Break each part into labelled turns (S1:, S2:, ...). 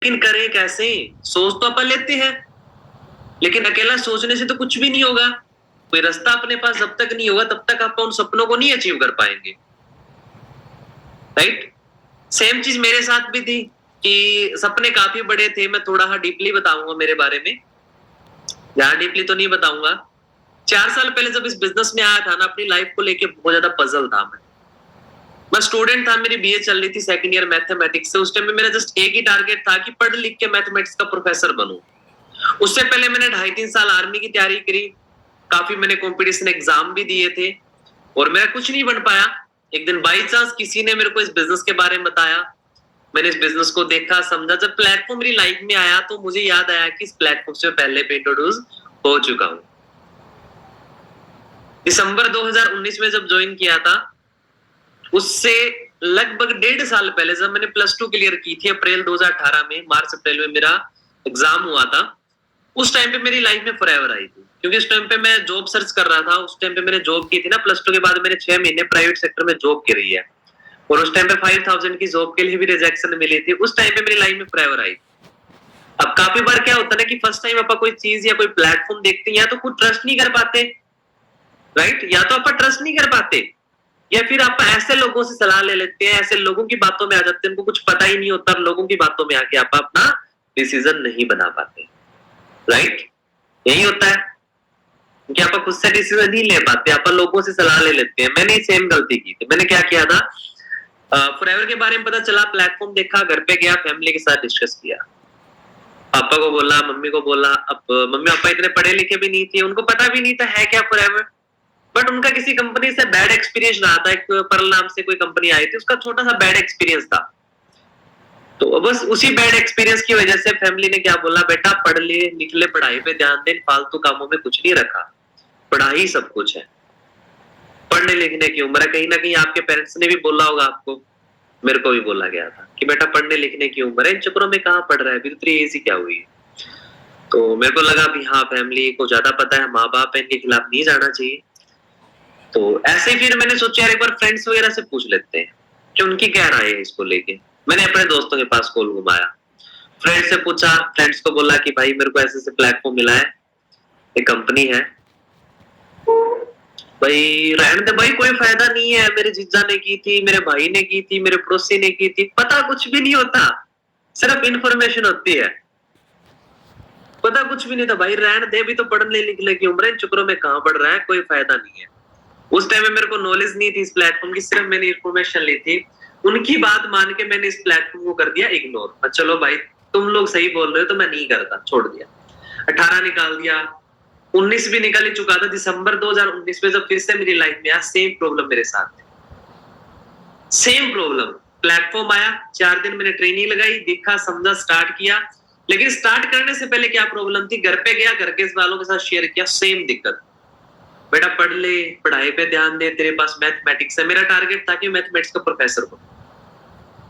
S1: लेकिन करें कैसे? सोच तो अपन लेते हैं, लेकिन अकेला सोचने से तो कुछ भी नहीं होगा। कोई रास्ता अपने पास जब तक नहीं होगा तब तक आप उन सपनों को नहीं अचीव कर पाएंगे, राइट? सेम चीज मेरे साथ भी थी कि सपने काफी बड़े थे। मैं थोड़ा डीपली बताऊंगा मेरे बारे में, ज्यादा डीपली तो नहीं बताऊंगा। 4 साल पहले जब इस बिजनेस में आया था ना, अपनी लाइफ को लेके बहुत ज्यादा पजल था। मैं स्टूडेंट था, मेरी बीए चल रही थी, सेकंड ईयर मैथमेटिक्स से। उस टाइम में मेरा जस्ट एक ही टारगेट था कि पढ़ लिख के मैथमेटिक्स का प्रोफेसर बनूं। उससे पहले मैंने 2.5-3 साल आर्मी की तैयारी करी, काफी मैंने कंपटीशन एग्जाम भी दिए थे और मेरा कुछ नहीं बन पाया। एक दिन बाई चांस किसी ने मेरे को इस बिजनेस के बारे में बताया, मैंने इस बिजनेस को देखा समझा। जब प्लेटफॉर्म मेरी लाइफ में आया तो मुझे याद आया कि इस प्लेटफॉर्म से पहले भी इंट्रोड्यूस हो चुका हूं। दिसंबर 2019 में जब ज्वाइन किया था, उससे लगभग 1.5 साल पहले जब मैंने +2 क्लियर की थी, अप्रैल 2018 में, मार्च अप्रैल में मेरा एग्जाम हुआ था। उस टाइम पे मेरी लाइफ में फॉरएवर आई थी, क्योंकि उस टाइम पे मैं जॉब सर्च कर रहा था। उस टाइम पे मैंने जॉब की थी ना, +2 के बाद मैंने 6 महीने प्राइवेट सेक्टर में जॉब करी है और उस टाइम पे 5000 की जॉब के लिए भी रिजेक्शन मिली थी। उस टाइम पे मेरी लाइफ में फॉरएवर आई। अब काफी बार क्या होता है ना कि फर्स्ट टाइम आप कोई चीज या कोई प्लेटफॉर्म देखते हैं, या तो खुद ट्रस्ट नहीं कर पाते, राइट? या तो आप ट्रस्ट नहीं कर पाते, या फिर आप ऐसे लोगों से सलाह ले लेते हैं, ऐसे लोगों की बातों में आ जाते हैं, उनको कुछ पता ही नहीं होता, लोगों की बातों में आके आप अपना डिसीजन नहीं बना पाते, राइट? यही होता है कि आप खुद से डिसीजन नहीं ले पाते, आप लोगों से सलाह ले लेते हैं। मैंने सेम गलती की थी। मैंने क्या किया था, फॉरएवर के बारे में पता चला, प्लेटफॉर्म देखा, घर पे गया, फैमिली के साथ डिस्कस किया, पापा को बोला, मम्मी को बोला। अब मम्मी पापा इतने पढ़े लिखे भी नहीं थे, उनको पता भी नहीं था है क्या फॉरएवर, बट उनका किसी कंपनी से बैड एक्सपीरियंस रहा था। एक पर्ल नाम से कोई कंपनी आई थी, उसका छोटा सा बैड एक्सपीरियंस था। तो बस उसी बैड एक्सपीरियंस की वजह से फैमिली ने क्या बोला, बेटा पढ़ ले लिख ले, पढ़ाई पे ध्यान दे, फालतू कामों में कुछ नहीं रखा, पढ़ाई सब कुछ है, पढ़ने लिखने की उम्र है। कहीं ना कहीं आपके पेरेंट्स ने भी बोला होगा आपको, मेरे को भी बोला गया था कि बेटा पढ़ने लिखने की उम्र है, इन चक्करों में कहाँ पढ़ रहा है, अभी तो तेरी एज ही क्या हुई है। तो मेरे को लगा भी हाँ, फैमिली को ज्यादा पता है, माँ बाप है, इनके खिलाफ नहीं जाना चाहिए। तो ऐसे ही फिर मैंने सोचा यार एक बार फ्रेंड्स वगैरह से पूछ लेते हैं कि उनकी क्या राय है इसको लेके। मैंने अपने दोस्तों के पास कॉल घुमाया, फ्रेंड्स से पूछा, फ्रेंड्स को बोला कि भाई मेरे को ऐसे ऐसे प्लेटफॉर्म मिला है, एक कंपनी है, भाई रहने दे भाई, कोई फायदा नहीं है। मेरे जीजा ने की थी, मेरे भाई ने की थी, मेरे पड़ोसी ने की थी, पता कुछ भी नहीं होता, सिर्फ इंफॉर्मेशन होती है, पता कुछ भी नहीं था। भाई रहने दे, भी तो पढ़ने लिखने की उम्र है, इन चक्करों में कहाँ पढ़ रहा है, कोई फायदा नहीं है। उस टाइम में मेरे को नॉलेज नहीं थी इस प्लेटफॉर्म की, सिर्फ मैंने इंफॉर्मेशन ली थी। उनकी बात मान के मैंने इस प्लेटफॉर्म को कर दिया इग्नोर। चलो भाई तुम लोग सही बोल रहे हो तो मैं नहीं करता, छोड़ दिया। 18 निकाल दिया, 19 भी निकल ही चुका था। दिसंबर 2019 में जब फिर से मेरी लाइफ में आया, सेम प्रॉब्लम मेरे साथ, सेम प्रॉब्लम। प्लेटफॉर्म आया, 4 दिन मैंने ट्रेनिंग लगाई, देखा समझा, स्टार्ट किया। लेकिन स्टार्ट करने से पहले क्या प्रॉब्लम थी, घर पे गया, घर के वालों के साथ शेयर किया, सेम दिक्कत, बेटा पढ़ ले, पढ़ाई पे ध्यान दे, तेरे पास मैथमेटिक्स है। मेरा टारगेट था कि मैथमेटिक्स का प्रोफेसर हो,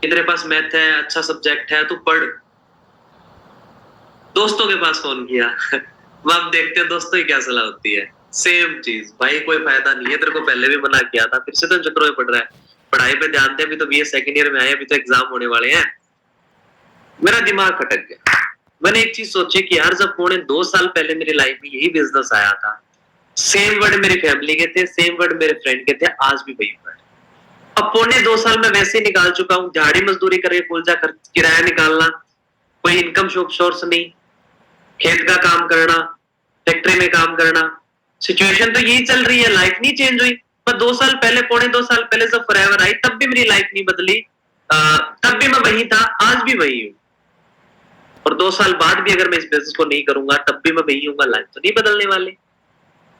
S1: तेरे पास मैथ है, अच्छा सब्जेक्ट है, तू पढ़। दोस्तों के पास फोन किया अब देखते हैं दोस्तों की क्या सलाह होती है। सेम चीज, भाई कोई फायदा नहीं है, तेरे को पहले भी मना किया था, फिर से तो चक्रों में पढ़ रहा है, पढ़ाई पे ध्यान दे, अभी तो बीए सेकंड ईयर में आए, अभी तो एग्जाम होने वाले हैं। मेरा दिमाग खटक गया। मैंने एक चीज सोची कि यार जब 2.25 साल पहले मेरी लाइफ में यही बिजनेस आया था, सेम वर्ड मेरी फैमिली के थे, सेम वर्ड मेरे फ्रेंड के थे, आज भी वही वर्ड। अब 2.25 साल में वैसे ही निकाल चुका हूँ, झाड़ी मजदूरी करके कुल जाकर किराया निकालना, कोई इनकम सोर्स नहीं, खेत का काम करना, फैक्ट्री में काम करना, सिचुएशन तो यही चल रही है, लाइफ नहीं चेंज हुई। पर 2 साल पहले, 2.25 साल पहले जब फॉरएवर आई तब भी मेरी लाइफ नहीं बदली, तब भी मैं वही था, आज भी वही हूँ। और 2 साल बाद भी अगर मैं इस बिजनेस को नहीं करूंगा तब भी मैं वही हूँ, लाइफ तो नहीं बदलने वाली।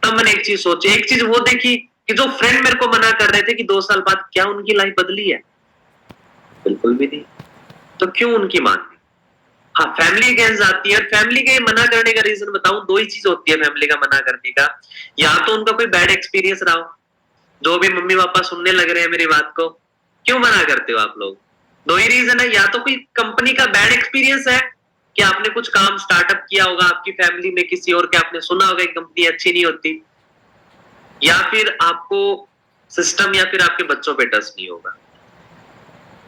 S1: तब मैंने एक चीज सोची, एक चीज वो देखी कि जो फ्रेंड मेरे को मना कर रहे थे कि 2 साल बाद, क्या उनकी लाइफ बदली है? बिल्कुल भी नहीं। तो क्यों उनकी माननी? हाँ, फैमिली अगेंस्ट आती है। और फैमिली के मना करने का रीजन बताऊं, 2 ही चीज होती है फैमिली का मना करने का। या तो उनका कोई बैड एक्सपीरियंस रहा हो, जो भी मम्मी पापा सुनने लग रहे हैं मेरी बात को, क्यों मना करते हो आप लोग? 2 ही रीजन है, या तो कोई कंपनी का बैड एक्सपीरियंस है कि आपने कुछ काम स्टार्टअप किया होगा आपकी फैमिली में किसी और के, आपने सुना होगा कि कंपनी अच्छी नहीं होती, या फिर आपको सिस्टम या फिर आपके बच्चों पे ट्रस्ट नहीं होगा।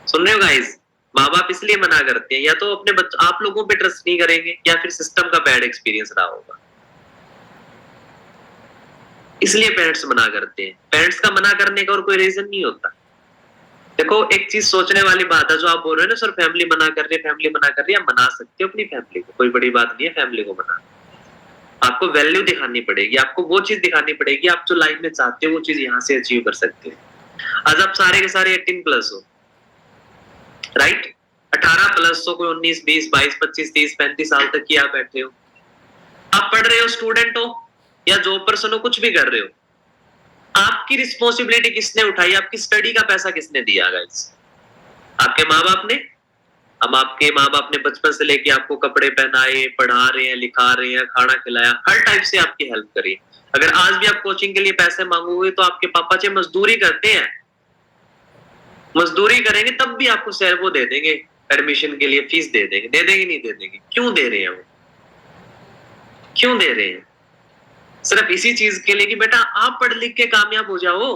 S1: सुन रहे हो गाइस? माँ बाप इसलिए मना करते हैं, या तो अपने बच्चों आप लोगों पे ट्रस्ट नहीं करेंगे, या फिर सिस्टम का बैड एक्सपीरियंस रहा होगा, इसलिए पेरेंट्स मना करते हैं। पेरेंट्स का मना करने का और कोई रीजन नहीं होता। देखो एक चीज सोचने वाली बात है, जो आप बोल रहे हो ना सर फैमिली मना कर रही है, फैमिली मना कर रही है, आप मना सकते हो अपनी फैमिली को, कोई बड़ी बात नहीं है फैमिली को मना। आपको वैल्यू दिखानी पड़ेगी, आपको वो चीज दिखानी पड़ेगी, आप जो लाइफ में चाहते हो वो चीज यहाँ से अचीव कर सकते हो। आज आप सारे के सारे 18+ हो, राइट? 18+ हो, कोई 19, 20, 22, 25, 30, 35 साल तक की आप बैठे हो, आप पढ़ रहे हो, स्टूडेंट हो या जॉब पर्सन हो, कुछ भी कर रहे हो, आपकी रिस्पॉन्सिबिलिटी किसने उठाई? आपकी स्टडी का पैसा किसने दिया गाइस? आपके माँ बाप ने। अब आपके माँ बाप ने बचपन से लेके आपको कपड़े पहनाए, पढ़ा रहे हैं, लिखा रहे हैं, खाना खिलाया, हर टाइप से आपकी हेल्प करी। अगर आज भी आप कोचिंग के लिए पैसे मांगोगे तो आपके पापा चाहे मजदूरी करते हैं, मजदूरी करेंगे तब भी आपको सैर वो दे देंगे, एडमिशन के लिए फीस दे देंगे। दे देंगे नहीं दे देंगे? क्यों दे रहे हैं वो? क्यों दे रहे हैं? सिर्फ इसी चीज के लिए कि बेटा आप पढ़ लिख के कामयाब हो जाओ।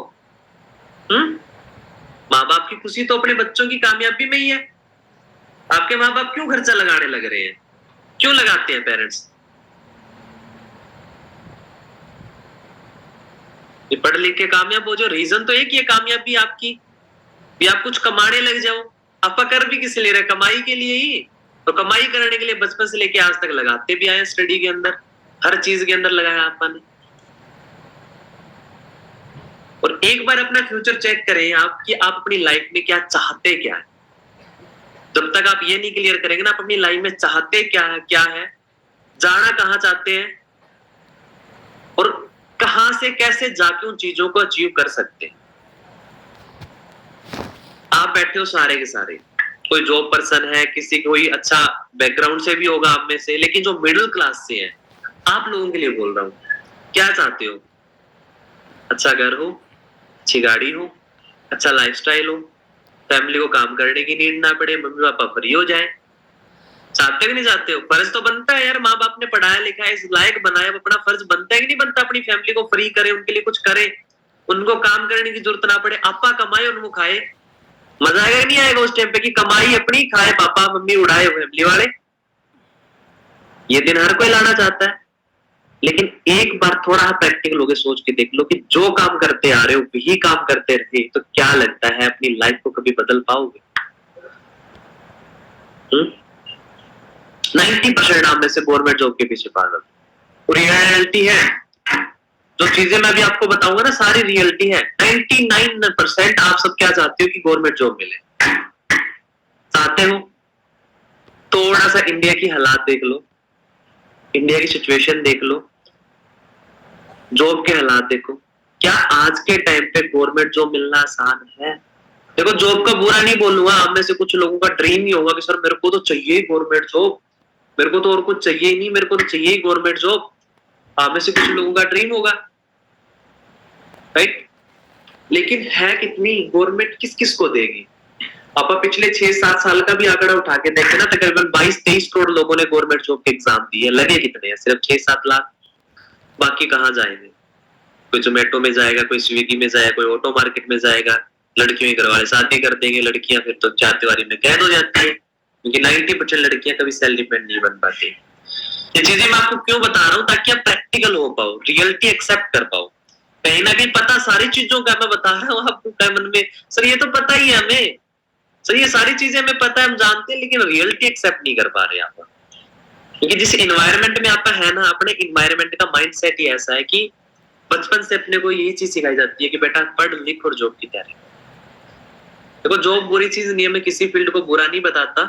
S1: माँ बाप की खुशी तो अपने बच्चों की कामयाबी में ही है। आपके माँ बाप क्यों खर्चा लगाने लग रहे हैं? क्यों लगाते हैं पेरेंट्स? ये पढ़ लिख के कामयाब हो जाओ, रीजन तो एक ही है कामयाबी आपकी, भी आप कुछ कमाने लग जाओ। आपका कर भी किस लिए रहे? कमाई के लिए ही तो। कमाई करने के लिए बचपन से लेके आज तक लगाते भी आए, स्टडी के अंदर, हर चीज के अंदर लगाया आपने। और एक बार अपना फ्यूचर चेक करें आप कि आप अपनी लाइफ में क्या चाहते क्या है। जब तक आप ये नहीं क्लियर करेंगे ना आप अपनी लाइफ में चाहते क्या है, जाना कहाँ चाहते हैं और कहां से कैसे जाके उन चीजों को अचीव कर सकते हैं। आप बैठे हो सारे के सारे, कोई जॉब पर्सन है, किसी कोई अच्छा बैकग्राउंड से भी होगा आप में से, लेकिन जो मिडिल क्लास से है, आप लोगों के लिए बोल रहा हूं, क्या चाहते हो? अच्छा घर हो, अच्छी गाड़ी हो, अच्छा लाइफस्टाइल हो, फैमिली को काम करने की नीड ना पड़े, मम्मी पापा फ्री हो जाए। चाहते हो नहीं चाहते हो? फर्ज तो बनता है यार, माँ बाप ने पढ़ाया लिखा इस लायक बनाया, अपना फर्ज बनता है कि नहीं बनता? अपनी फैमिली को फ्री करे, उनके लिए कुछ करे, उनको काम करने की जरूरत ना पड़े, आपा कमाए उनको खाए। मजा आएगा नहीं आएगा उस टाइम पे कि कमाई अपनी खाए, पापा मम्मी उड़ाए फैमिली वाले? ये दिन हर कोई लाना चाहता है, लेकिन एक बार थोड़ा प्रैक्टिकल होकर सोच के देख लो कि जो काम करते आ रहे हो वही काम करते रहे तो क्या लगता है अपनी लाइफ को कभी बदल पाओगे? 90% आप में से गवर्नमेंट जॉब के पीछे पागल। रियलिटी है, जो चीजें मैं अभी आपको बताऊंगा ना सारी रियलिटी है। 99% आप सब क्या चाहते हो कि गवर्नमेंट जॉब मिले, चाहते हो? थोड़ा सा इंडिया की हालात देख लो, इंडिया की सिचुएशन देख लो, जॉब के हालात देखो। क्या आज के टाइम पे गवर्नमेंट जॉब मिलना आसान है? देखो जॉब का बुरा नहीं बोलूंगा, हम में से कुछ लोगों का ड्रीम ही होगा कि सर मेरे को तो चाहिए गवर्नमेंट जॉब, मेरे को तो और कुछ चाहिए ही नहीं, मेरे को तो चाहिए गवर्नमेंट जॉब। आप में से कुछ लोगों का ड्रीम होगा, राइट? लेकिन है कितनी गवर्नमेंट, किस किस को देगी? आप पिछले 6-7 साल का भी आंकड़ा उठा के देखें ना, तकरीबन 22-23 करोड़ लोगों ने गवर्नमेंट जॉब के एग्जाम दिए, लगे कितने हैं? सिर्फ 6-7 लाख। बाकी कहाँ जाएंगे? कोई जोमेटो में जाएगा, कोई स्विगी में जाएगा, कोई ऑटो मार्केट में जाएगा, लड़कियों के घर वाले शादी कर देंगे, लड़कियां फिर तो चाहतेवारी में कैद हो जाती है, क्योंकि 90% लड़कियां कभी सेल्फ डिपेंड नहीं बन पाती। ये चीजें मैं आपको क्यों बता रहा हूँ? ताकि आप प्रैक्टिकल हो पाओ, रियलिटी एक्सेप्ट कर पाओ। कहीं ना कहीं पता सारी चीजों का मैं बता रहा हूँ आपको मन में, सर ये तो पता ही है हमें, सर ये सारी चीजें हमें पता है, हम जानते हैं, लेकिन रियलिटी एक्सेप्ट नहीं कर पा रहे आप। क्योंकि जिस इन्वायरमेंट में आपका है ना, अपने इन्वायरमेंट का माइंडसेट ही ऐसा है कि बचपन से अपने को यही चीज सिखाई जाती है कि बेटा पढ़ लिख और जॉब की तैयारी। देखो जॉब बुरी चीज नहीं है, मैं किसी फील्ड को बुरा नहीं बताता,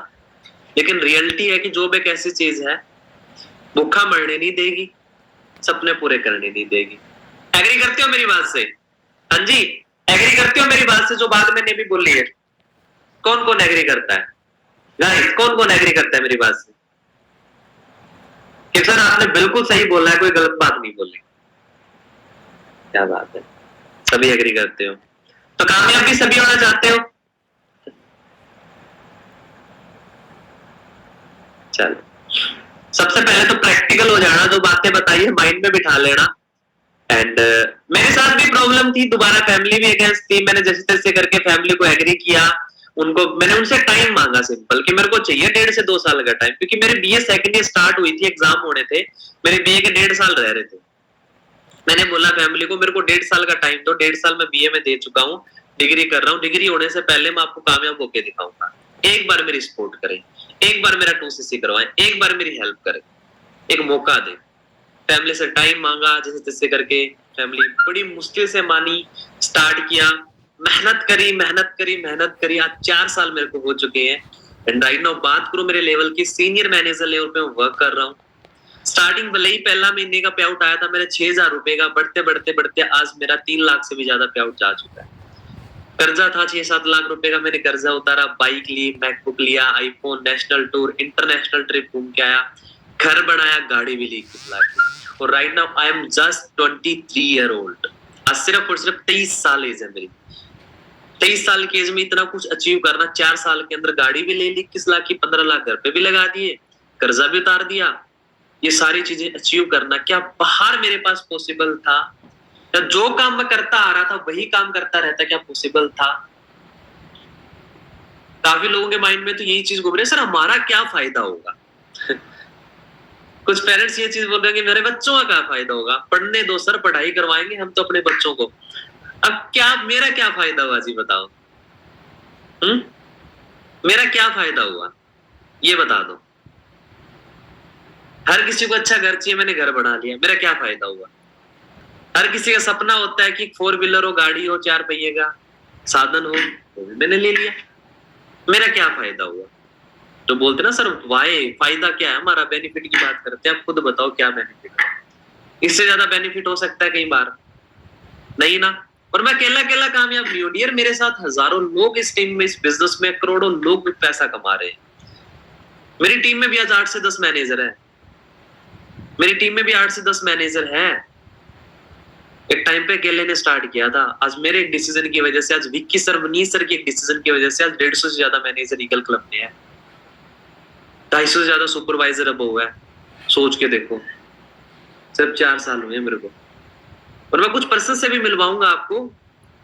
S1: लेकिन रियलिटी है कि जॉब एक ऐसी चीज है भूखा मरने नहीं देगी, सपने पूरे करने नहीं देगी। एग्री करते हो मेरी बात से? हाँ जी, एग्री करते हो मेरी बात से? जो बात मैंने भी बोली है, कौन कौन एग्री करता है? गाइस कौन कौन एग्री करता है मेरी बात से कि सर आपने बिल्कुल सही बोला है, कोई गलत बात नहीं बोली? क्या बात है, सभी एग्री करते हो। तो कामयाबी सभी होना चाहते हो? चलो सबसे पहले तो प्रैक्टिकल हो जाना, जो बातें बताई है माइंड में बिठा लेना। एंड मेरे साथ भी प्रॉब्लम थी, दोबारा फैमिली भी अगेंस्ट थी, मैंने जैसे तैसे करके फैमिली को एग्री किया, उनको मैंने उनसे टाइम मांगा सिंपल कि मेरे को चाहिए 1.5 से 2 साल का टाइम, क्योंकि मेरे बीए सेकंड ईयर स्टार्ट हुई थी, एग्जाम होने थे, मेरे बीए के 1.5 साल रह रहे थे। मैंने बोला फैमिली को मेरे को 1.5 साल का टाइम दो, 1.5 साल में बीए में दे चुका हूँ, डिग्री कर रहा हूँ, डिग्री होने से पहले मैं आपको कामयाब होके दिखाऊंगा। एक बार मेरी सपोर्ट करें, एक बार मेरा 2cc करवाएं, एक बार मेरी हेल्प करें, एक मौका दे। फैमिली से टाइम मांगा, जैसे तैसे करके फैमिली बड़ी मुश्किल से मानी, स्टार्ट किया, मेहनत करी मेहनत करी मेहनत करी, आज 4 साल मेरे को हो चुके हैं। एंड राइट नाउ बात करूं मेरे लेवल की, सीनियर मैनेजर लेवल पे मैं वर्क कर रहा हूँ। स्टार्टिंग भले ही पहला महीने का पे आउट आया था मेरे 6,000 रुपए का, बढ़ते बढ़ते बढ़ते आज मेरा 3 लाख से भी ज्यादा पे आउट जा चुका है। कर्जा था 6-7 लाख रुपए का, मैंने कर्जा उतारा, बाइक ली, मैकबुक लिया, iPhone, national tour, international trip घूम के आया, घर बनाया, गाड़ी भी ली 1 लाख की। और right now I am just 23 year old. आज सिर्फ और सिर्फ 23 साल एज है मेरी। 23 साल की एज में इतना कुछ अचीव करना, 4 साल के अंदर गाड़ी भी ले ली 21 लाख की, 15 लाख घर पे भी लगा दिए, कर्जा भी उतार दिया, ये सारी चीजें अचीव करना क्या बाहर मेरे पास पॉसिबल था? या जो काम मैं करता आ रहा था वही काम करता रहता क्या पॉसिबल था? काफी लोगों के माइंड में तो यही चीज घूम रही है, सर हमारा क्या फायदा होगा? कुछ पेरेंट्स ये चीज बोल रहे हैं कि मेरे बच्चों का क्या फायदा होगा? पढ़ने दो सर, पढ़ाई करवाएंगे हम तो अपने बच्चों को। अब क्या मेरा क्या फायदा हुआ जी बताओ? मेरा क्या फायदा हुआ ये बता दो। हर किसी को अच्छा घर चाहिए, मैंने घर बना लिया, मेरा क्या फायदा हुआ? हर किसी का सपना होता है कि 4 व्हीलर हो, गाड़ी हो, 4 पहिए का साधन हो, तो मैंने ले लिया, मेरा क्या फायदा हुआ? तो बोलते ना सर वाई फायदा क्या है हमारा, बेनिफिट की बात करते हैं, आप खुद बताओ क्या बेनिफिट है? इससे ज्यादा बेनिफिट हो सकता है कई बार? नहीं ना। और मैं अकेला अकेला कामयाब नहीं हूं डियर, मेरे साथ हजारों लोग इस टीम में, इस बिजनेस में करोड़ों लोग भी पैसा कमा रहे हैं। मेरी टीम में भी आज 8 से 10 मैनेजर है, मेरी टीम में भी 8 से 10 मैनेजर हैं। एक टाइम पे अकेले ने स्टार्ट किया था, आज मेरे एक डिसीजन की वजह से, आज विक्की सर, मनीष सर की एक डिसीजन की वजह से आज 150 से ज्यादा मैनेजर ईगल क्लब में है, 250 से ज्यादा सुपरवाइजर अब हुआ है। सोच के देखो, सिर्फ 4 साल हुए मेरे को। और मैं कुछ पर्सन से भी मिलवाऊंगा आपको,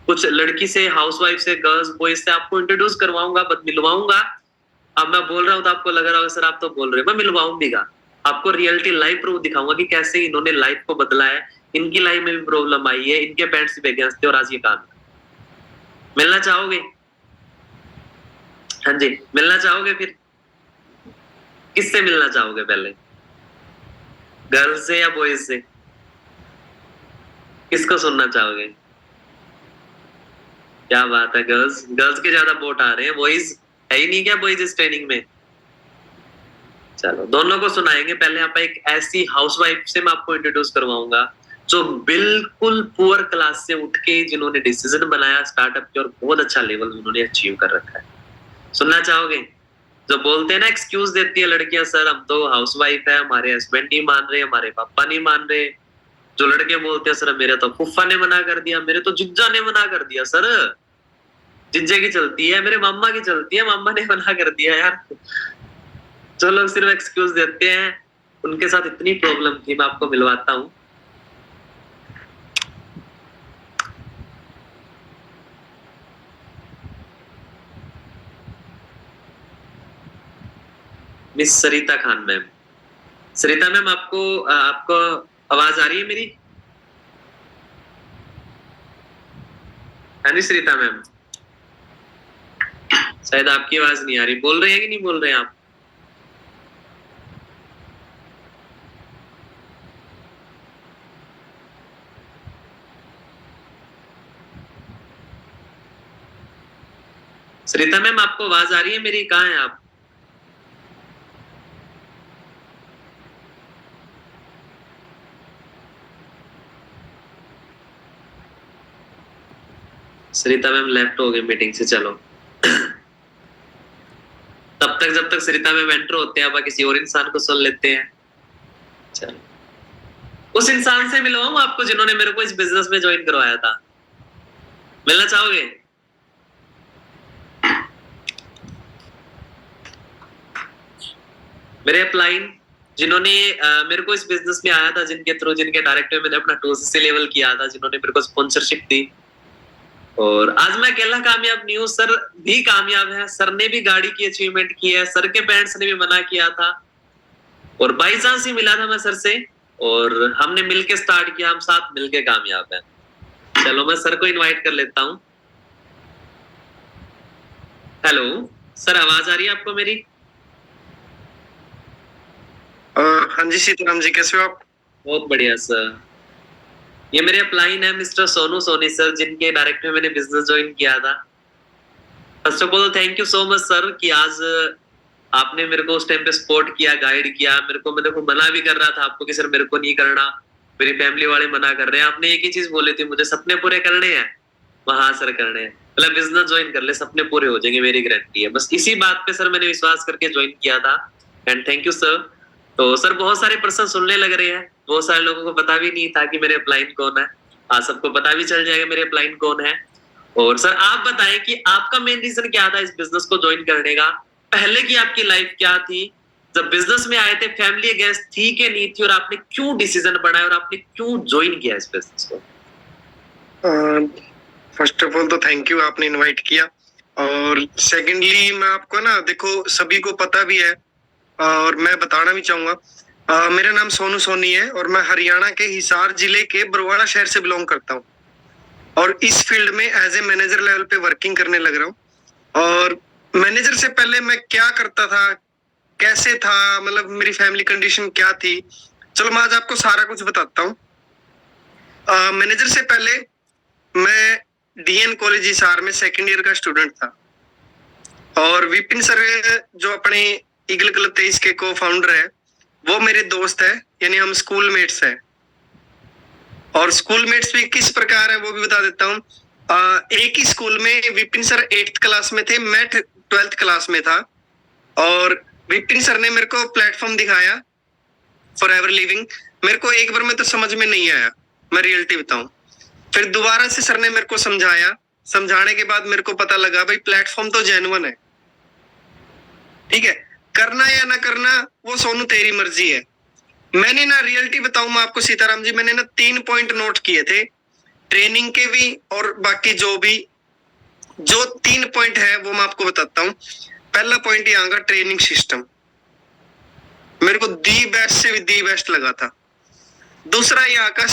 S1: कुछ लड़की से, हाउसवाइफ से, गर्ल्स बॉयज से आपको इंट्रोड्यूस करवाऊंगा, बट मिलवाऊंगा। अब मैं बोल रहा हूँ तो आपको लग रहा होगा सर आप तो बोल रहे हो, मैं मिलवाऊंगा आपको, रियलिटी लाइव प्रूफ दिखाऊंगा कि कैसे इन्होंने लाइफ को बदला है, इनकी लाइफ में भी प्रॉब्लम आई है, इनके पेरेंट्स भी अगेंस्ट थे और आज ये काम है। मिलना चाहोगे? हाँ जी, मिलना चाहोगे? फिर किससे मिलना चाहोगे पहले, गर्ल्स से या बॉयज से? किसको सुनना चाहोगे? क्या बात है, गर्ल्स, गर्ल्स के ज्यादा वोट आ रहे हैं, बॉयज है ही नहीं क्या बॉयज इस ट्रेनिंग में? चलो दोनों को सुनाएंगे। पहले आप एक ऐसी हाउसवाइफ से मैं आपको इंट्रोड्यूस करवाऊंगा जो बिल्कुल पुअर क्लास से उठ के, जिन्होंने डिसीजन बनाया स्टार्टअप के और बहुत अच्छा लेवल उन्होंने अचीव कर रखा है। सुनना चाहोगे? जो बोलते हैं ना, एक्सक्यूज देती है लड़कियां, सर हम तो हाउसवाइफ है, हमारे हस्बैंड नहीं मान रहे, हमारे पापा नहीं मान रहे। जो लड़के बोलते हैं सर मेरे तो फुफ्फा ने मना कर दिया, मेरे तो जिज्जा ने मना कर दिया। सर जिज्जे की चलती है, मेरे मामा की चलती है, मामा ने मना कर दिया। यार जो लोग सिर्फ एक्सक्यूज देते हैं उनके साथ इतनी प्रॉब्लम थी, मैं आपको मिलवाता हूँ। मिस सरिता खान मैम। सरिता मैम आपको आवाज आ रही है मेरी? हाँ जी सरिता मैम, शायद आपकी आवाज नहीं आ रही। बोल रहे हैं कि नहीं बोल रहे हैं आप? सरिता मैम आपको आवाज आ रही है मेरी? कहाँ है आप? सरिता मैम लेफ्ट हो गए मीटिंग से। चलो तब तक जब तक सरिता मैम एंटर होते हैं, आप किसी और इंसान को सुन लेते हैं। चलो उस इंसान से मिलवाऊं आपको जिन्होंने मेरे को इस बिजनेस में ज्वाइन करवाया था। मिलना चाहोगे? मेरे अपलाइन जिन्होंने मेरे को इस बिजनेस में आया था, जिनके थ्रू, जिनके डायरेक्ट में मैंने अपना 2cc लेवल किया था, जिन्होंने मेरे को स्पॉन्सरशिप दी, और आज मैं अकेला कामयाब नहीं हूँ, सर भी कामयाब है। सर ने भी गाड़ी की अचीवमेंट की है, सर के पेरेंट्स ने भी मना किया था और बाई चांस ही मिला था मैं सर से और हमने मिलके स्टार्ट किया, हम साथ मिलके कामयाब हैं। चलो मैं सर को इनवाइट कर लेता हूँ। हेलो सर, आवाज आ रही है आपको मेरी?
S2: हाँ जी सीताराम जी, कैसे हो आप?
S1: बहुत बढ़िया सर। ये मेरे अपलाइन है मिस्टर सोनू सोनी सर, जिनके डायरेक्ट में मैंने बिजनेस ज्वाइन किया था। First of all thank you so much sir कि आज आपने मेरे को उस टाइम पे सपोर्ट किया, गाइड किया मेरे को। मैं देखो मना भी कर रहा था आपको कि सर मेरे को नहीं करना, मेरी फैमिली वाले मना कर रहे हैं। आपने एक ही चीज बोली थी, मुझे सपने पूरे करने हैं। हाँ सर करने हैं, मतलब बिजनेस ज्वाइन कर ले, सपने पूरे हो जाएंगे, मेरी गारंटी है। बस इसी बात पे सर मैंने विश्वास करके ज्वाइन किया था एंड थैंक यू सर। तो सर बहुत सारे पर्सन सुनने लग रहे हैं, बहुत सारे लोगों को पता भी नहीं था कि मेरे अपलाइन कौन है। आज सबको पता भी चल जाएगा मेरे अपलाइन कौन है। और सर आप बताएं कि आपका मेन रीजन क्या था इस बिजनेस को ज्वाइन करने का? पहले की आपकी लाइफ क्या थी? जब बिजनेस में आए थे फैमिली अगेंस्ट थी कि नहीं थी, और आपने क्यों डिसीजन बनाया और आपने क्यों ज्वाइन किया इस बिजनेस को?
S2: फर्स्ट ऑफ ऑल तो थैंक यू, आपने इनवाइट किया। और सेकेंडली मैं आपको ना, देखो सभी को पता भी है और मैं बताना भी चाहूंगा, मेरा नाम सोनू सोनी है और मैं हरियाणा के हिसार जिले के बरवाड़ा शहर से बिलोंग करता हूँ और इस फील्ड में एज ए मैनेजर लेवल पे वर्किंग करने लग रहा हूँ। और मैनेजर से पहले मैं क्या करता था, कैसे था, मतलब मेरी फैमिली कंडीशन क्या थी, चलो मैं आज आपको सारा कुछ बताता हूँ। मैनेजर से पहले मैं डीएन कॉलेज हिसार में सेकेंड ईयर का स्टूडेंट था और विपिन सर जो अपने ईगल क्लब 23 के को फाउंडर है, वो मेरे दोस्त है, यानी हम स्कूल मेट्स हैं। और स्कूल मेट्स भी किस प्रकार है वो भी बता देता हूँ। एक ही स्कूल में विपिन सर 8th क्लास में थे, मैं 12th क्लास में था और विपिन सर ने मेरे को प्लेटफॉर्म दिखाया फॉर एवर लिविंग। मेरे को एक बार में तो समझ में नहीं आया, मैं रियलिटी बताऊं। फिर दोबारा से सर ने मेरे को समझाया, समझाने के बाद मेरे को पता लगा भाई प्लेटफॉर्म तो जेन्युइन है, ठीक है, करना या ना करना वो सोनू तेरी मर्जी है। मैंने ना रियलिटी बताऊं मैं आपको सीताराम जी, मैंने ना 3 पॉइंट नोट किए थे ट्रेनिंग के भी और बाकी जो 3 पॉइंट है वो मैं आपको बताता हूँ। पहला पॉइंट यहाँ का ट्रेनिंग सिस्टम मेरे को दी बेस्ट से भी दी बेस्ट लगा था। दूसरा यहाँ का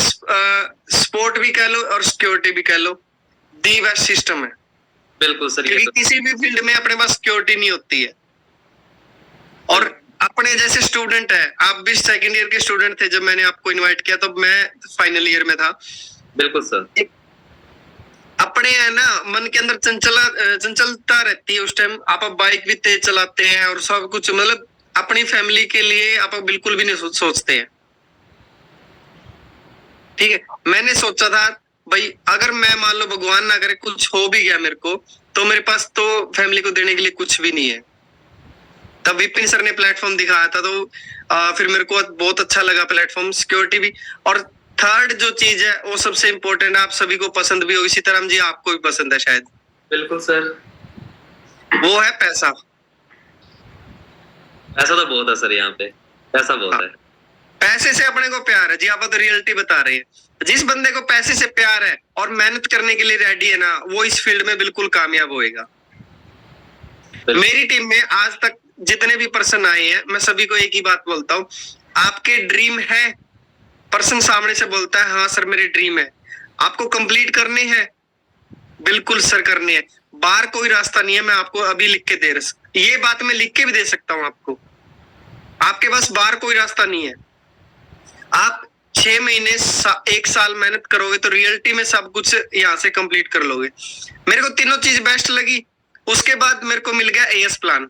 S2: स्पोर्ट भी कह लो और सिक्योरिटी भी कह लो, दी बेस्ट सिस्टम है।
S1: बिल्कुल सर,
S2: क्योंकि किसी भी फील्ड में अपने पास सिक्योरिटी नहीं होती है। और अपने जैसे स्टूडेंट है, आप भी सेकंड ईयर के स्टूडेंट थे जब मैंने आपको इनवाइट किया, तो मैं फाइनल ईयर में था।
S1: बिल्कुल सर।
S2: अपने है ना मन के अंदर चंचलता रहती है उस टाइम, आप बाइक भी तेज चलाते हैं और सब कुछ, मतलब अपनी फैमिली के लिए आप बिल्कुल भी नहीं सोचते हैं, ठीक है। मैंने सोचा था भाई अगर मैं मान लो भगवान ना करे कुछ हो भी गया मेरे को, तो मेरे पास तो फैमिली को देने के लिए कुछ भी नहीं है। तब विपिन सर ने प्लेटफॉर्म दिखाया था, तो फिर मेरे को बहुत अच्छा लगा प्लेटफॉर्म, सिक्योरिटी भी। और थर्ड जो चीज है वो सबसे इम्पोर्टेंट, आप सभी को पसंद भी होगी सीताराम जी, आपको भी पसंद है शायद।
S1: बिल्कुल सर।
S2: वो है पैसा।
S1: पैसा तो बहुत है सर, यहाँ पे पैसा बहुत है।
S2: पैसे से अपने को प्यार है जी, आप तो रियलिटी बता रहे हैं। जिस बंदे को पैसे से प्यार है और मेहनत करने के लिए रेडी है ना, वो इस फील्ड में बिल्कुल कामयाब होएगा। मेरी टीम में आज तक जितने भी पर्सन आए हैं, मैं सभी को एक ही बात बोलता हूँ, आपके ड्रीम है, पर्सन सामने से बोलता है हाँ सर मेरे ड्रीम है, आपको कंप्लीट करने हैं, बिल्कुल सर करने हैं, बाहर कोई रास्ता नहीं है। मैं आपको अभी लिख के ये बात मैं लिख के भी दे सकता हूँ आपको, आपके पास बाहर कोई रास्ता नहीं है। आप 6 महीने 1 साल मेहनत करोगे तो रियलिटी में सब कुछ यहाँ से कंप्लीट कर लोगे। मेरे को तीनों चीज बेस्ट लगी। उसके बाद मेरे को मिल गया एएस प्लान।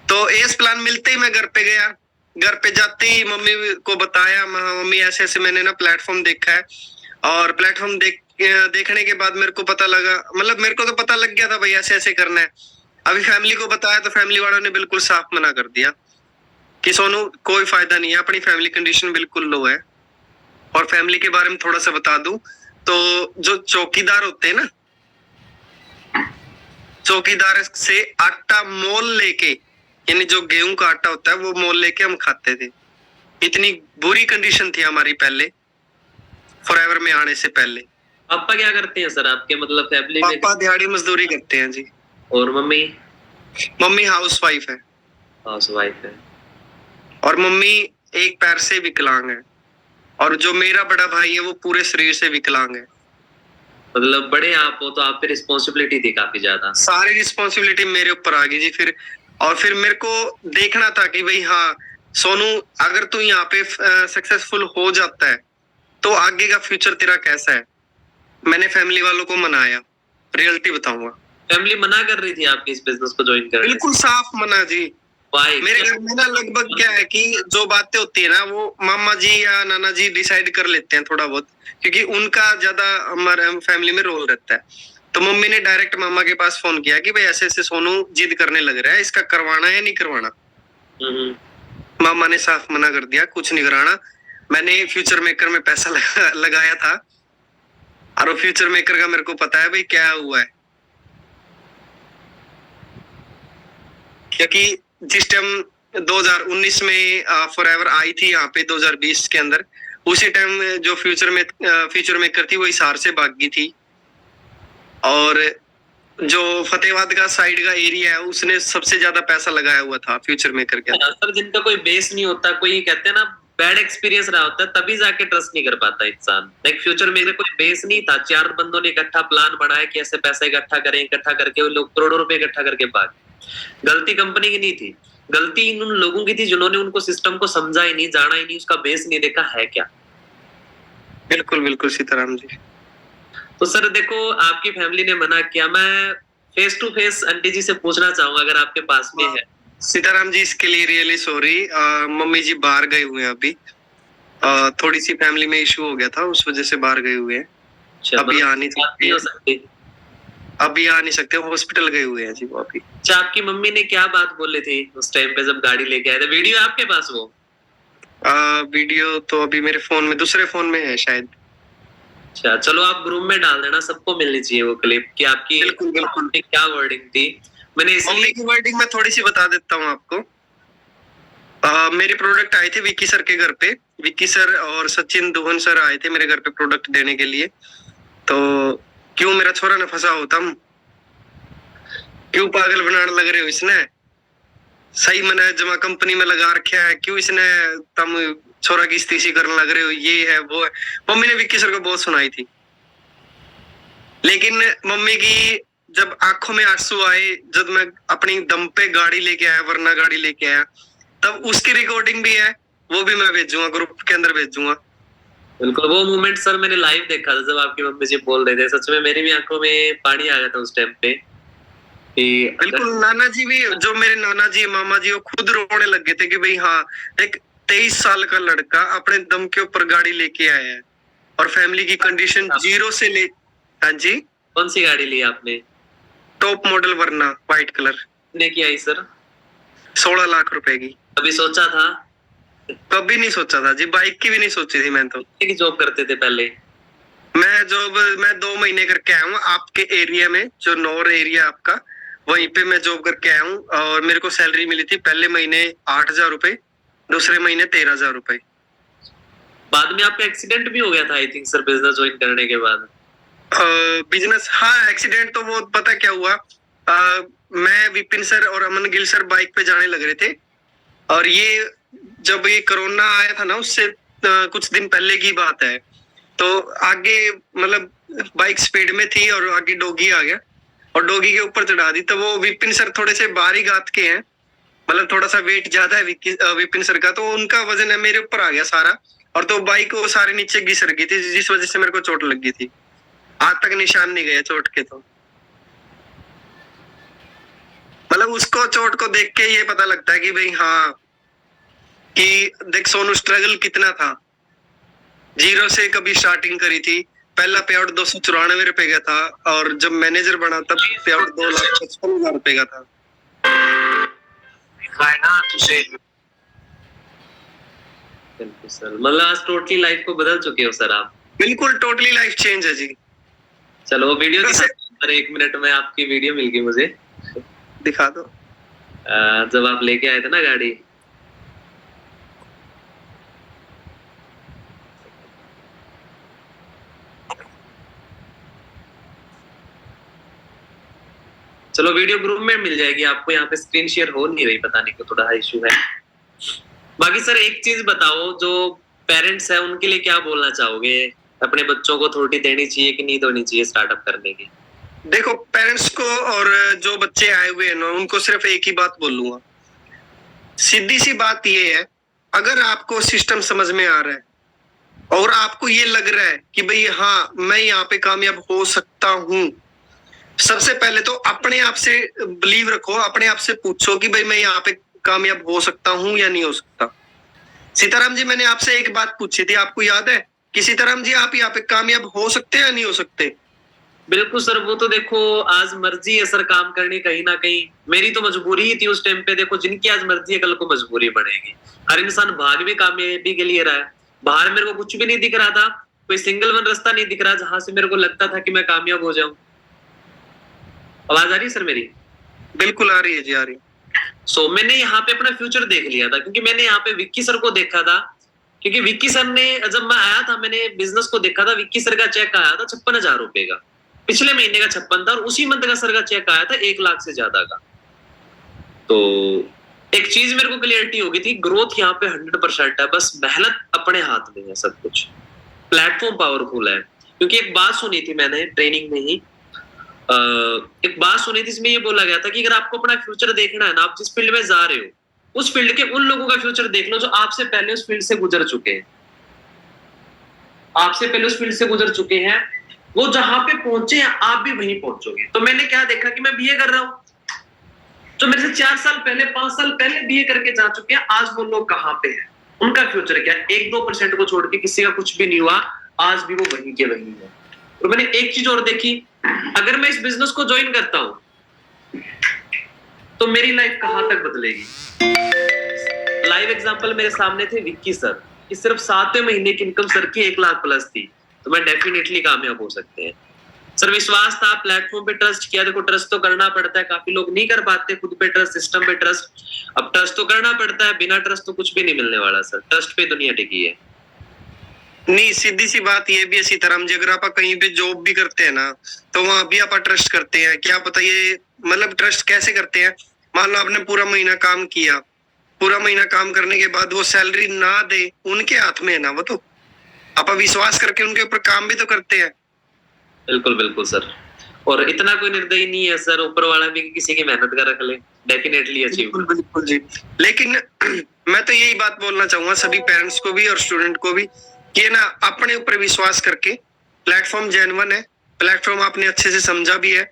S2: तो एएस प्लान मिलते ही मैं घर पे गया, घर पे जाते ही मम्मी को बताया, मम्मी ऐसे ऐसे मैंने ना प्लेटफॉर्म देखा है। और प्लेटफॉर्म देखने के बाद मेरे को पता लगा, मतलब मेरे को तो पता लग गया था भाई ऐसे ऐसे करना है। अभी फैमिली को बताया तो फैमिली वालों ने बिल्कुल साफ मना कर दिया कि सोनू कोई फायदा नहीं है, अपनी फैमिली कंडीशन बिल्कुल लो है। और फैमिली के बारे में थोड़ा सा बता दूं तो जो चौकीदार होते हैं ना, चौकीदार से आटा मोल लेके, यानी जो गेहूं का आटा होता है वो मोल लेके हम खाते थे। इतनी बुरी कंडीशन थी हमारी पहले, फॉरएवर में आने से पहले।
S1: पापा क्या करते हैं सर आपके, मतलब फैमिली में?
S2: पापा दिहाड़ी मजदूरी करते हैं जी।
S1: और मम्मी?
S2: मम्मी हाउस वाइफ है।
S1: हाउस वाइफ है।
S2: और मम्मी एक पैर से विकलांग है। और जो मेरा बड़ा भाई है वो पूरे शरीर से विकलांग है।
S1: मतलब बड़े आप हो तो आप पे रिस्पॉन्सिबिलिटी थी काफी ज्यादा।
S2: सारी रिस्पॉन्सिबिलिटी मेरे ऊपर आ गई जी फिर। और फिर मेरे को देखना था कि भाई हाँ सोनू, अगर तू यहाँ पे सक्सेसफुल हो जाता है तो आगे का फ्यूचर तेरा कैसा है। मैंने फैमिली वालों को मनाया, रियलिटी बताऊंगा।
S1: फैमिली मना कर रही थी आपकी इस बिजनेस को ज्वाइन करने से?
S2: बिल्कुल साफ मना जी।
S1: वाई?
S2: मेरे घर में ना लगभग क्या है कि जो बातें होती है ना वो मामा जी या नाना जी डिसाइड कर लेते हैं थोड़ा बहुत, क्योंकि उनका ज्यादा हमारे फैमिली में रोल रहता है। तो मम्मी ने डायरेक्ट मामा के पास फोन किया कि भाई ऐसे ऐसे सोनू जिद करने लग रहा है, इसका करवाना है या नहीं करवाना। मामा ने साफ मना कर दिया, कुछ नहीं कराना। मैंने फ्यूचर मेकर में पैसा लगाया था, और फ्यूचर मेकर का मेरे को पता है भाई क्या हुआ है। क्योंकि जिस टाइम 2019 में फॉरएवर आई थी यहाँ पे 2020 के अंदर, उसी टाइम जो फ्यूचर मेकर थी वो हिसार से भाग गई थी। और जो फतेहाबाद का साइड का एरिया है उसने सबसे ज्यादा पैसा लगाया हुआ था फ्यूचर मेकर के अंदर।
S1: सर जिनका कोई बेस नहीं होता, कोई कहते हैं ना बैड एक्सपीरियंस रहा होता है, तभी जाके ट्रस्ट नहीं कर पाता इंसान। लाइक फ्यूचर में कोई बेस नहीं था, 4 बंदों ने इकट्ठा प्लान बनाया कि ऐसे पैसा इकट्ठा करें, इकट्ठा करके वो लोग करोड़ों रुपए इकट्ठा करके भाग। गलती कंपनी की नहीं थी, गलती उन लोगों की थी जिन्होंने उनको सिस्टम को समझा ही नहीं, जाना ही नहीं, उसका बेस नहीं देखा है क्या।
S2: बिल्कुल बिल्कुल सीताराम जी।
S1: तो सर देखो आपकी फैमिली ने मना किया, मैं फेस टू फेस आंटी जी से पूछना चाहूंगा अगर आपके पास में है।
S2: सीताराम जी इसके लिए रियली सॉरी, मम्मी जी बाहर गए हुए हैं अभी। थोड़ी सी फैमिली में इशू हो गया था, उस वजह से बाहर गए हुए हैं। अभी आ नहीं सकते,
S1: हो सकती,
S2: अभी आ नहीं सकते, हॉस्पिटल गए हुए हैं जी वो अभी।
S1: अच्छा आपकी मम्मी ने क्या बात बोली थी उस टाइम पे जब गाड़ी लेके आए थे? वीडियो आपके पास वो?
S2: वीडियो तो अभी मेरे फोन में, दूसरे फोन में है शायद।
S1: अच्छा चलो आप ग्रुप में डाल देना, सबको मिलनी चाहिए वो क्लिप कि आपकी
S2: बिल्कुल बिल्कुल
S1: क्या वर्डिंग थी। मैंने
S2: मम्मी की वर्डिंग मैं थोड़ी सी बता देता हूँ आपको। मेरे प्रोडक्ट आए थे विक्की सर के घर पे। विक्की सर और सचिन दोहन सर आए थे मेरे घर पे प्रोडक्ट देने के लिए। तो क्यों मेरा छोरा न फंसा हो तुम, क्यों पागल बनाने लग रहे हो इसने, सही मैंने जमा कंपनी में लगा रखा है, क्यों इसने तुम छोरा की स्थिति करने लग रहे हो, ये है वो है। मम्मी ने विक्की सर को बहुत सुनाई थी। लेकिन मम्मी की जब आंखों में आंसू आए जब मैं अपनी दम पे गाड़ी लेके आया, वरना गाड़ी लेके आया, तब उसकी रिकॉर्डिंग भी है, वो भी मैं भेजूंगा, ग्रुप के अंदर भेजूंगा।
S1: बिल्कुल वो मोमेंट सर मैंने लाइव देखा था जब आपकी मम्मी जी बोल रहे थे, सच में मेरी भी आंखों में पानी आ गया था उस टाइम पे।
S2: बिल्कुल नाना जी भी, जो मेरे नाना जी मामा जी, वो खुद रोने लग गए थे कि भाई हाँ एक 23 साल का लड़का अपने दम के ऊपर गाड़ी लेके आया है, और फैमिली की कंडीशन जीरो से ले। हाँ जी।
S1: कौन सी गाड़ी ली आपने?
S2: टॉप मॉडल वरना व्हाइट कलर।
S1: कितने की आई सर?
S2: 16 लाख रुपए की।
S1: अभी सोचा था?
S2: कभी नहीं सोचा था जी, बाइक की भी नहीं सोची थी मैं तो।
S1: की जॉब करते थे पहले?
S2: मैं 2 महीने करके आया हूँ आपके एरिया में, जो नौर एरिया आपका, वहीं पे मैं जॉब करके आया हूँ। और मेरे को सैलरी मिली थी पहले महीने 8,000 रुपए, दूसरे महीने 13,000 रुपए।
S1: बाद में आपका एक्सीडेंट भी हो गया था I think sir business join करने के बाद?
S2: बिजनेस, हाँ एक्सीडेंट तो वो पता क्या हुआ, मैं विपिन सर और अमन गिल सर बाइक पे जाने लग रहे थे। और ये जब ये कोरोना आया था ना, उससे कुछ दिन पहले की बात है। तो आगे मतलब बाइक स्पीड में थी और आगे डोगी आ गया और डोगी के ऊपर चढ़ा दी। तो वो विपिन सर थोड़े से भारी गात के हैं, मतलब थोड़ा सा वेट ज्यादा है विपिन सर का, तो उनका वजन है मेरे ऊपर आ गया सारा। और तो बाइक वो सारे नीचे घिसर गई थी, जिस वजह से मेरे को चोट लग गई थी। आज तक निशान नहीं गया चोट के। तो मतलब उसको चोट को देख के ये पता लगता है कि भाई हाँ, कि देख सोनू स्ट्रगल कितना था। जीरो से कभी स्टार्टिंग करी थी, पहला पे आउट 294 रुपए का था, और जब मैनेजर बना तब पे आउट 2,55,000 रुपए का था।
S1: बिल्कुल सर, मतलब आज टोटली लाइफ को बदल चुके हो सर आप।
S2: बिल्कुल टोटली लाइफ चेंज है जी।
S1: चलो वीडियो दिखा सर, 1 मिनट में आपकी वीडियो मिल गई मुझे,
S2: दिखा दो।
S1: जब आप लेके आए थे ना गाड़ी। चलो वीडियो ग्रुप में मिल जाएगी आपको, यहाँ पे स्क्रीन शेयर हो नहीं रही, पता नहीं क्यों थोड़ा इशू है। बाकी सर एक चीज बताओ, जो पेरेंट्स है उनके लिए क्या बोलना चाहोगे, अपने बच्चों को अथॉरिटी देनी चाहिए कि नहीं देनी चाहिए स्टार्टअप करने की?
S2: देखो पेरेंट्स को और जो बच्चे आए हुए हैं ना, उनको सिर्फ एक ही बात बोलूंगा। सीधी सी बात ये है, अगर आपको सिस्टम समझ में आ रहा है और आपको ये लग रहा है कि भाई हाँ मैं यहाँ पे कामयाब हो सकता हूँ, सबसे पहले तो अपने आप से बिलीव रखो, अपने आप से पूछो कि भाई मैं यहाँ पे कामयाब हो सकता हूँ या नहीं हो सकता। सीताराम जी, मैंने आपसे एक बात पूछी थी, आपको याद है कि सीताराम जी आप यहाँ पे कामयाब हो सकते हैं या नहीं हो सकते?
S1: बिल्कुल सर, वो तो देखो आज मर्जी है सर काम करनी, कहीं ना कहीं मेरी तो मजबूरी ही थी उस टाइम पे। देखो जिनकी आज मर्जी है कल को मजबूरी बनेगी। हर इंसान भाग भी कामयाबी के लिए रहा है। बाहर मेरे को कुछ भी नहीं दिख रहा था, कोई सिंगल वन रास्ता नहीं दिख रहा जहां से मेरे को लगता था कि मैं कामयाब हो जाऊं। आवाज आ रही है सर मेरी?
S2: बिल्कुल आ रही है जी, आ रही है।
S1: मैंने यहाँ पे अपना फ्यूचर देख लिया था, क्योंकि मैंने यहाँ पे विक्की सर को देखा था। क्योंकि विक्की सर ने, जब मैं आया था मैंने बिजनेस को देखा था, विक्की सर का चेक आया था 56,000 रुपए का, पिछले महीने का 56 था, और उसी मंथ का सर का चेक आया था 1 लाख से ज्यादा का। तो एक चीज मेरे को क्लियरिटी हो गई थी, ग्रोथ यहाँ पे 100% है, बस मेहनत अपने हाथ में है सब कुछ। प्लेटफॉर्म पावरफुल है। क्योंकि एक बात सुनी थी मैंने ट्रेनिंग में ही, एक बात सुनी थी, इसमें ये बोला गया था कि अगर आपको अपना फ्यूचर देखना है ना, आप जिस फील्ड में जा रहे हो उस फील्ड के उन लोगों का फ्यूचर देख लो जो आपसे पहले उस फील्ड से गुजर चुके हैं। आपसे पहले उस फील्ड से गुजर चुके हैं, वो जहां पे पहुंचे हैं आप भी वहीं पहुंचोगे। तो मैंने क्या देखा कि मैं बीए कर रहा हूं, जो मेरे से 4 साल पहले 5 साल पहले बीए करके जा चुके हैं, आज वो लोग कहां पे हैं, उनका फ्यूचर क्या है। 1-2% को छोड़ के किसी का कुछ भी नहीं हुआ, आज भी वो वहीं के वहीं है। और मैंने एक चीज और देखी, अगर मैं इस बिजनेस को ज्वाइन करता हूं तो मेरी लाइफ कहां तक बदलेगी। लाइव एग्जांपल मेरे सामने थे विक्की सर कि सिर्फ 7वें महीने की इनकम सर की 1 लाख प्लस थी। तो मैं डेफिनेटली कामयाब हो सकते हैं सर। विश्वास था, प्लेटफॉर्म पे ट्रस्ट किया। देखो ट्रस्ट तो करना पड़ता है, काफी लोग नहीं कर पाते खुद पे ट्रस्ट, सिस्टम पे ट्रस्ट। अब ट्रस्ट तो करना पड़ता है, बिना ट्रस्ट तो कुछ भी नहीं मिलने वाला सर। ट्रस्ट पे दुनिया टिकी है।
S2: नहीं, सीधी सी बात ये भी है सीताराम जी, अगर आप कहीं पे जॉब भी करते हैं ना, तो वहां भी आप ट्रस्ट करते हैं। क्या पता ये मतलब ट्रस्ट कैसे करते हैं, मान लो आपने पूरा महीना काम किया, पूरा महीना काम करने के बाद वो सैलरी ना दे, उनके हाथ में है ना वो तो। आप विश्वास करके उनके ऊपर काम भी तो करते हैं।
S1: बिल्कुल बिल्कुल सर। और इतना कोई निर्दयी नहीं है सर, ऊपर वाला भी किसी की मेहनत का रख ले, डेफिनेटली अचीव।
S2: बिल्कुल बिल्कुल जी। लेकिन मैं तो यही बात बोलना चाहूंगा सभी पेरेंट्स को भी और स्टूडेंट को भी कि ना अपने ऊपर विश्वास करके, प्लेटफॉर्म जेन्युइन है, प्लेटफॉर्म आपने अच्छे से समझा भी है।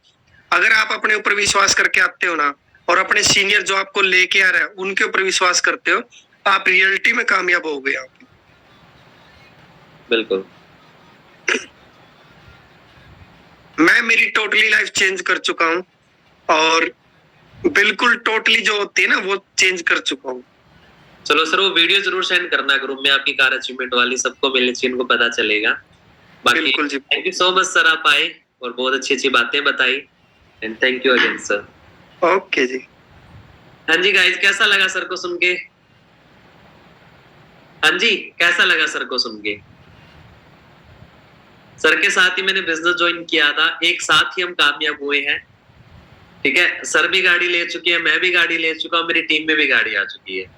S2: अगर आप अपने ऊपर विश्वास करके आते हो ना, और अपने सीनियर जो आपको लेके आ रहा है उनके ऊपर विश्वास करते हो, आप रियलिटी में कामयाब हो गए आप।
S1: बिल्कुल।
S2: मैं मेरी टोटली लाइफ चेंज कर चुका हूँ, और बिल्कुल टोटली जो होती है ना वो चेंज कर चुका हूँ।
S1: चलो सर, वो वीडियो जरूर सेंड करना ग्रुप में, आपकी कार अचीवमेंट वाली, सबको मिलनी चाहिए, इनको पता चलेगा। बाकी
S2: बिल्कुल जी।
S1: Thank you so much sir, आप आए और बहुत अच्छी अच्छी बातें बताई, and thank you again sir.
S2: Okay जी।
S1: हाँ जी गाइस, कैसा लगा सर को सुन के? हाँ जी, कैसा लगा सर को सुन के? सर के साथ ही मैंने बिजनेस ज्वाइन किया था, एक साथ ही हम कामयाब हुए हैं। ठीक है, सर भी गाड़ी ले चुके हैं, मैं भी गाड़ी ले चुका हूँ, मेरी टीम में भी गाड़ी आ चुकी है।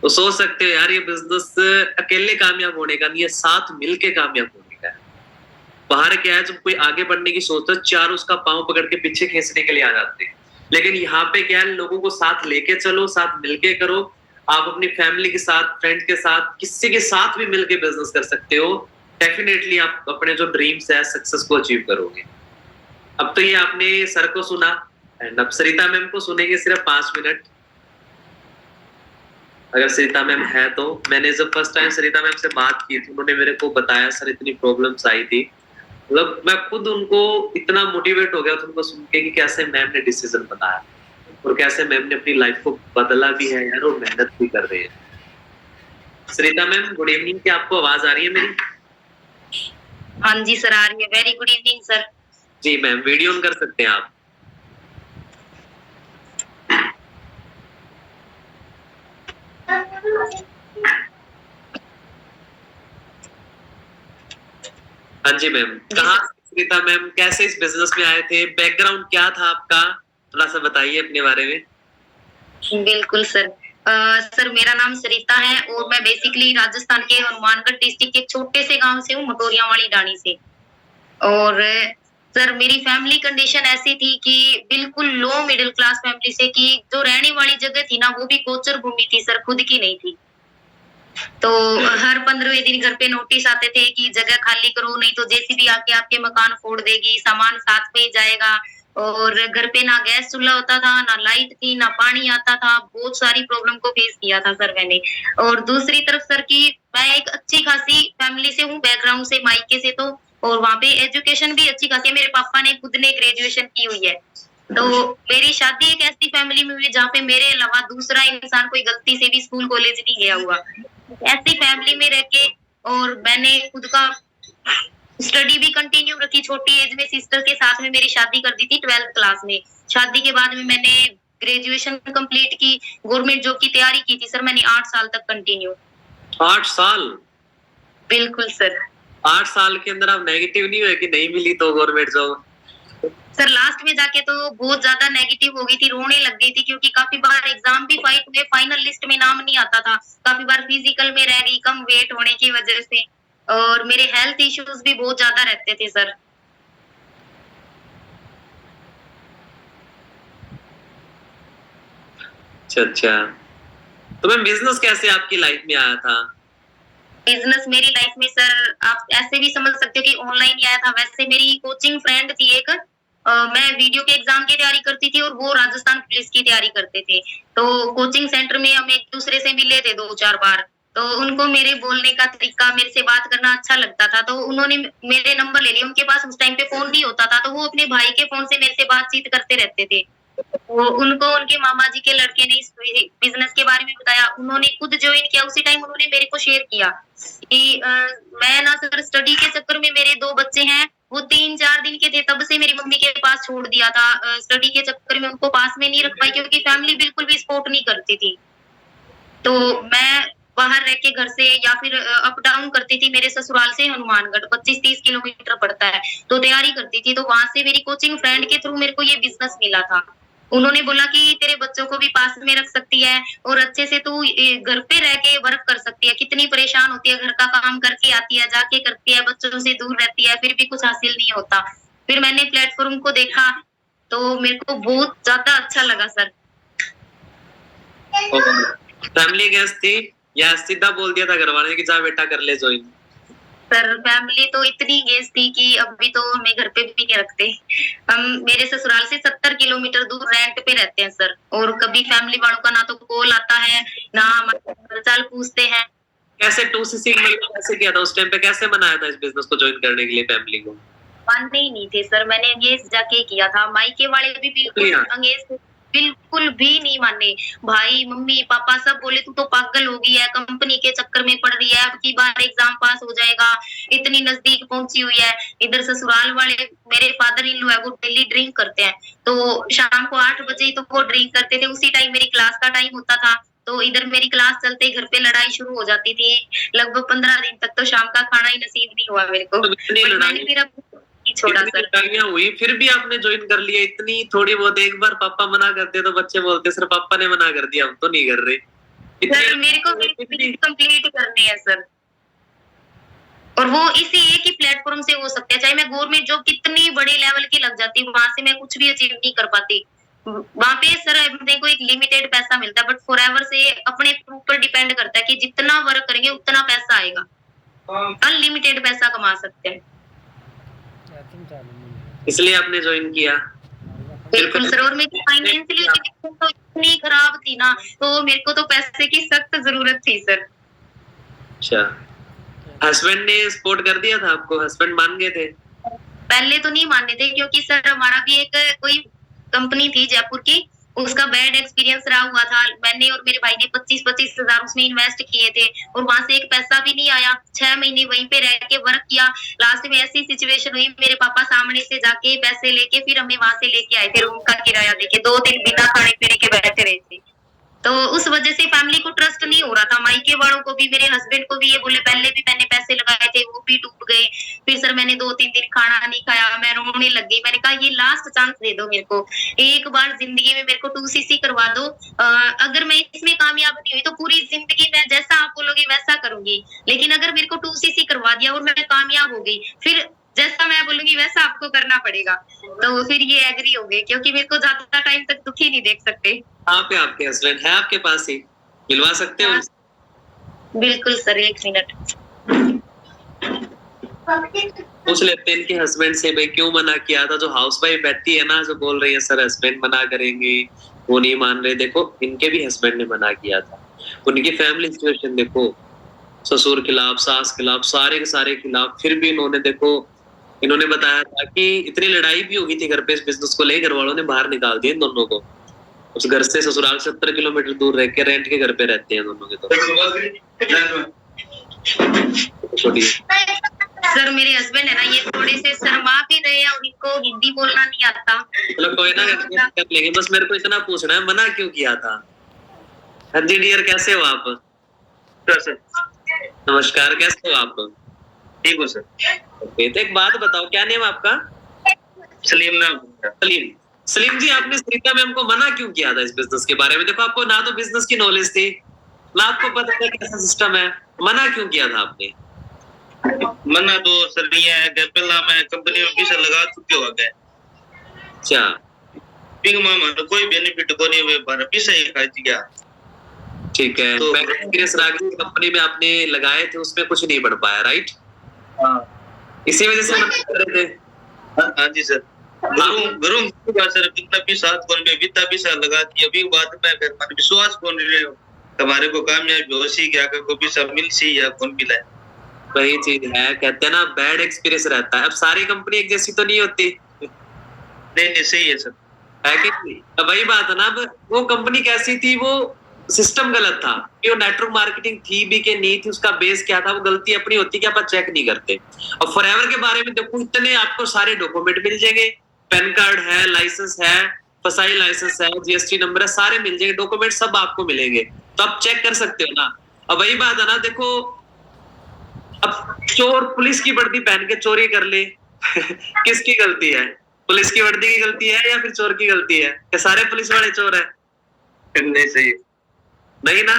S1: तो सोच सकते हो यार, ये बिजनेस अकेले कामयाब होने का नहीं है, साथ मिलके कामयाब होने का है। बाहर क्या है, जब कोई आगे बढ़ने की सोचता है, चार उसका पांव पकड़ के पीछे खींचने के लिए आ जाते हैं। लेकिन यहाँ पे क्या है, लोगों को साथ लेके चलो, साथ मिलके करो। आप अपनी फैमिली के साथ, फ्रेंड के साथ, किसी के साथ भी मिलके बिजनेस कर सकते हो। डेफिनेटली आप अपने जो ड्रीम्स है, सक्सेस को अचीव करोगे। अब तो ये आपने सर को सुना, एंड अब सरिता मैम को सुनेंगे सिर्फ 5 मिनट, अगर सरिता मैम है तो। मैंने जब फर्स्ट टाइम सरिता मैम से बात की थी, उन्होंने मेरे को बताया सर इतनी प्रॉब्लम्स आई थी, मतलब मैं खुद उनको इतना मोटिवेट हो गया था उनको सुन के कि कैसे मैम ने डिसीजन बनाया और कैसे मैम ने अपनी लाइफ को बदला भी है यार, और मेहनत भी कर रहे हैं। सरिता मैम गुड इवनिंग, क्या आपको आवाज आ रही है मेरी?
S3: हाँ जी सर, आ रही है। Very good evening sir.
S1: जी मैम, वीडियो ऑन कर सकते हैं आप। हाँ जी मैम, कहाँ सरिता मैम, कैसे इस बिजनेस में आए थे, बैकग्राउंड क्या था आपका, थोड़ा सा बताइए अपने बारे में।
S3: बिल्कुल सर। सर मेरा नाम सरिता है और मैं बेसिकली राजस्थान के हनुमानगढ़ डिस्ट्रिक्ट के एक छोटे से गांव से हूँ, मटोरिया वाली डाणी से। और सर मेरी फैमिली कंडीशन ऐसी थी कि बिल्कुल लो मिडिल क्लास फैमिली से, कि जो रहने वाली जगह थी ना वो भी गोचर भूमि थी सर, खुद की नहीं थी। तो हर 15वें दिन घर पे नोटिस आते थे कि जगह खाली करो, नहीं तो जेसीबी आके आपके मकान फोड़ देगी, सामान साथ में ही जाएगा। और घर पे ना गैस चूल्हा होता था, ना लाइट थी, ना पानी आता था। बहुत सारी प्रॉब्लम को फेस किया था सर मैंने। और दूसरी तरफ सर की मैं एक अच्छी खासी फैमिली से हूँ, बैकग्राउंड से, मायके से। तो और वहाँ पे एजुकेशन भी अच्छी खासी है, मेरे पापा ने खुद ने ग्रेजुएशन की हुई है। तो मेरी शादी एक ऐसी फैमिली में हुई जहाँ पे मेरे अलावा दूसरा इंसान कोई गलती से भी स्कूल कॉलेज नहीं गया हुआ। ऐसी फैमिली में रह के और मैंने खुद का स्टडी भी कंटिन्यू रखी। छोटी एज में सिस्टर के साथ में मेरी शादी कर दी थी 12th क्लास में। शादी के बाद में मैंने ग्रेजुएशन कंप्लीट की, गवर्नमेंट जॉब की तैयारी की थी सर मैंने 8 साल तक कंटिन्यू।
S1: 8 साल?
S3: बिल्कुल सर।
S1: 8 साल के अंदर आप नेगेटिव नहीं हुए कि नहीं मिली तो गवर्नमेंट जॉब?
S3: सर लास्ट में जाके तो बहुत ज्यादा नेगेटिव हो गई थी, रोने लग गई थी, क्योंकि काफी बार एग्जाम भी फाइट हुए, फाइनल लिस्ट में नाम नहीं आता था। काफी बार फिजिकल में रह गई, कम वेट होने की वजह से। और मेरे हेल्थ इश्यूज भी बहुत ज्यादा रहते थे सर।
S1: अच्छा। तो मैं बिजनेस कैसे आपकी लाइफ में आया था?
S3: बिजनेस मेरी लाइफ में सर आप ऐसे भी समझ सकते हो कि ऑनलाइन ही आया था। वैसे मेरी कोचिंग फ्रेंड थी एक, मैं वीडियो के एग्जाम की तैयारी करती थी और वो राजस्थान पुलिस की तैयारी करते थे। तो कोचिंग सेंटर में हम एक दूसरे से मिले थे 2-4 बार। तो उनको मेरे बोलने का तरीका, मेरे से बात करना अच्छा लगता था, तो उन्होंने मेरे नंबर ले लिया। उनके पास उस टाइम पे फोन नहीं होता था, तो वो अपने भाई के फोन से मेरे से बातचीत करते रहते थे। वो उनको उनके मामा जी के लड़के ने इस बिजनेस के बारे में बताया, उन्होंने खुद ज्वाइन किया। उसी टाइम उन्होंने मेरे को शेयर किया कि मैं ना सर स्टडी के चक्कर में, मेरे 2 बच्चे हैं, वो 3-4 दिन के थे तब से मेरी मम्मी के पास छोड़ दिया था। स्टडी के चक्कर में उनको पास में नहीं रख पाई, क्योंकि फैमिली बिल्कुल भी सपोर्ट नहीं करती थी। तो मैं बाहर रह के घर से या फिर अप डाउन करती थी। मेरे ससुराल से हनुमानगढ़ 25-30 किलोमीटर पड़ता है, तो तैयारी करती थी। तो वहां से मेरी कोचिंग फ्रेंड के थ्रू मेरे को ये बिजनेस मिला था। उन्होंने बोला कि तेरे बच्चों को भी पास में रख सकती है और अच्छे से तू घर पे रह के वर्क कर सकती है। कितनी परेशान होती है, घर का काम करके आती है, जाके करती है, बच्चों से दूर रहती है, फिर भी कुछ हासिल नहीं होता। फिर मैंने प्लेटफॉर्म को देखा तो मेरे को बहुत ज्यादा अच्छा लगा सर।
S1: फैमिली अगेंस्ट थी या सीधा बोल दिया था घर वाले ने कि जा बेटा कर ले ज्वाइन?
S3: सर फैमिली तो इतनी गेस थी कि अभी तो हमें घर पे भी नहीं रखते। हम मेरे ससुराल से 70 किलोमीटर दूर रेंट पे रहते हैं सर। और कभी फैमिली वालों का ना तो कॉल आता है, ना हमारा हालचाल पूछते हैं।
S1: कैसे 2cc कैसे किया था उस टाइम पे? कैसे मनाया था इस बिजनेस को ज्वाइन करने के लिए फैमिली को?
S3: मानते ही नहीं थे सर। मैंने अंगेज जाके किया था। मायके वाले भी बिल्कुल अंगेज बिल्कुल भी नहीं माने। भाई मम्मी पापा सब बोले तू तो पागल हो गई है, कंपनी के चक्कर में पड़ रही है, अब की बार एग्जाम पास हो जाएगा, इतनी नजदीक पहुंची हुई है। इधर ससुराल वाले मेरे फादर इन लॉ है, वो डेली ड्रिंक करते हैं। तो शाम को 8 बजे तो वो ड्रिंक करते थे, उसी टाइम मेरी क्लास का टाइम होता था। तो इधर मेरी क्लास चलते ही घर पे लड़ाई शुरू हो जाती थी। लगभग 15 दिन तक तो शाम का खाना ही नसीब नहीं हुआ मेरे को। मैंने फिर छोड़ा सर।
S1: लड़ाइयां हुई फिर भी आपने ज्वाइन कर लिया? इतनी थोड़ी बहुत, एक बार पापा मना करते तो बच्चे बोलते सर पापा ने मना कर दिया, हम तो नहीं कर रहे।
S3: सर मेरे को कंप्लीट करनी है सर। और वो इसी एक ही प्लेटफॉर्म से हो सकता है। चाहे मैं गवर्नमेंट जॉब कितनी बड़े लेवल की लग जाती, वहां से मैं कुछ भी अचीव नहीं कर पाती। वहां पे सर अपने को एक लिमिटेड पैसा मिलता है, बट फॉरएवर से अपने ऊपर डिपेंड करता है कि जितना वर्क करेंगे उतना पैसा आएगा। अनलिमिटेड पैसा कमा सकते हैं।
S1: इसलिए आपने ज्वाइन किया?
S3: बिल्कुल सर। और मेरी फाइनेंशियली तो इतनी खराब थी ना, तो मेरे को तो पैसे की सख्त जरूरत थी सर।
S1: अच्छा, हस्बैंड ने सपोर्ट कर दिया था आपको? हस्बैंड मान गए थे?
S3: पहले तो नहीं मानते थे, क्योंकि सर हमारा भी एक कोई कंपनी थी जयपुर की, उसका बैड एक्सपीरियंस रहा हुआ था। मैंने और मेरे भाई ने 25-25 हजार उसमें इन्वेस्ट किए थे और वहां से एक पैसा भी नहीं आया। 6 महीने वहीं पे रह के वर्क किया। लास्ट में ऐसी सिचुएशन हुई, मेरे पापा सामने से जाके पैसे लेके फिर हमें वहां से लेके आए थे, रूम का किराया देके। 2 दिन बिना खाने पीने के बैठे रहे थे। तो उस वजह से फैमिली को ट्रस्ट नहीं हो रहा था, मायके वालों को भी, मेरे हस्बैंड को भी ये बोले, पहले भी मैंने पैसे लगाए थे वो भी डूब गए, फिर सर मैंने 2-3 दिन खाना नहीं खाया, मैं रोने लग गई। मैंने कहा ये लास्ट चांस दे दो मेरे को, एक बार जिंदगी में मेरे को 2cc करवा दो, अगर मैं इसमें कामयाब नहीं हुई तो पूरी जिंदगी मैं जैसा आप बोलोगे वैसा करूंगी, लेकिन अगर मेरे को 2cc करवा दिया और मैं कामयाब हो गई, फिर जैसा मैं बोलूंगी वैसा आपको करना पड़ेगा। तो फिर ये एग्री हो गए, क्योंकि मेरे को ज्यादा टाइम तक दुखी नहीं देख सकते।
S1: कहाँ पे आपके हस्बैंड है? आपके पास ही मिलवा सकते हो?
S3: बिल्कुल सर, 1 मिनट
S1: पूछ लेते हैं इनके हस्बैंड से, भाई क्यों मना किया था? जो हाउस वाइफ बैठती है ना, जो बोल रही है सर हस्बैंड मना करेंगे, वो नहीं मान रहे, देखो इनके भी हस्बैंड ने मना किया था। उनकी फैमिली सिचुएशन देखो, ससुर खिलाफ, सास खिलाफ, सारे के सारे खिलाफ, फिर भी इन्होंने देखो, इन्होंने बताया था कि इतनी लड़ाई भी होगी थी घर पे इस बिजनेस को लेकर, घर वालों ने बाहर निकाल दिया इन दोनों को। उस घर से ससुराल 70 किलोमीटर दूर रह के रेंट के घर पे रहते हैं दोनों के। तो
S3: सर मेरे हस्बैंड है ना, ये थोड़े से शर्मा भी रहे हैं और इनको हिंदी बोलना नहीं आता।
S1: मतलब कोई ना कर लेंगे, बस मेरे को इतना पूछना है मना क्यों किया था? हाँ जी डियर, कैसे हो आप?
S2: सर
S1: नमस्कार, कैसे हो आप?
S2: ठीक हो सर।
S1: ओके, तो एक बात बताओ, क्या नेम आपका?
S2: सलीम नाम।
S1: सलीम। सलीम जी, आपने सरिता मैम को मना क्यों किया था इस बिजनेस के बारे में? देखो आपको ना तो बिजनेस की नॉलेज थी, ना आपको पता था कैसा सिस्टम है, मना क्यों किया था आपने?
S2: मना तो सर ये है कि पहला मैं कंपनी में पैसा लगा चुके हो गए।
S1: अच्छा,
S2: बिग मामा तो कोई बेनिफिट को नहीं हुए, पर पैसा ही खा दिया।
S1: ठीक है,
S2: तो
S1: एक्सपीरियंस कंपनी में आपने लगाए थे, उसमें कुछ नहीं बढ़ पाया, राइट?
S2: हाँ,
S1: इसी वजह से मना कर रहे थे।
S2: हाँ जी सर। घरों सर कितना पैसा कौन में वित्ता पैसा लगा दिया, अभी बात में फिर मन विश्वास कौन रहे हो हमारे को कामयाबी हो सी क्या को पैसा मिल सी या कौन मिला है।
S1: वही चीज है, कहते हैं ना बैड एक्सपीरियंस रहता है। अब सारी कंपनी एक जैसी तो नहीं होती।
S2: नहीं सही है सर,
S1: है कि नहीं? अब वही बात है ना, अब वो कंपनी कैसी थी, वो सिस्टम गलत था कि वो नेटवर्क मार्केटिंग थी भी कि नहीं थी, उसका बेस क्या था, वो गलती अपनी होती कि आप चेक नहीं करते। अब फॉरएवर के बारे में देखो, इतने आपको सारे डॉक्यूमेंट मिल जाएंगे, पैन कार्ड है, लाइसेंस है, फसाई लाइसेंस है, जीएसटी नंबर है, सारे मिल जाएंगे, डॉक्यूमेंट सब आपको मिलेंगे, तो आप चेक कर सकते हो ना। अब वही बात है ना, देखो अब चोर पुलिस की वर्दी पहन के चोरी कर ले किसकी गलती है? पुलिस की वर्दी की गलती है या फिर चोर की गलती है? क्या सारे पुलिस वाले चोर है?
S2: नहीं सही
S1: नहीं ना।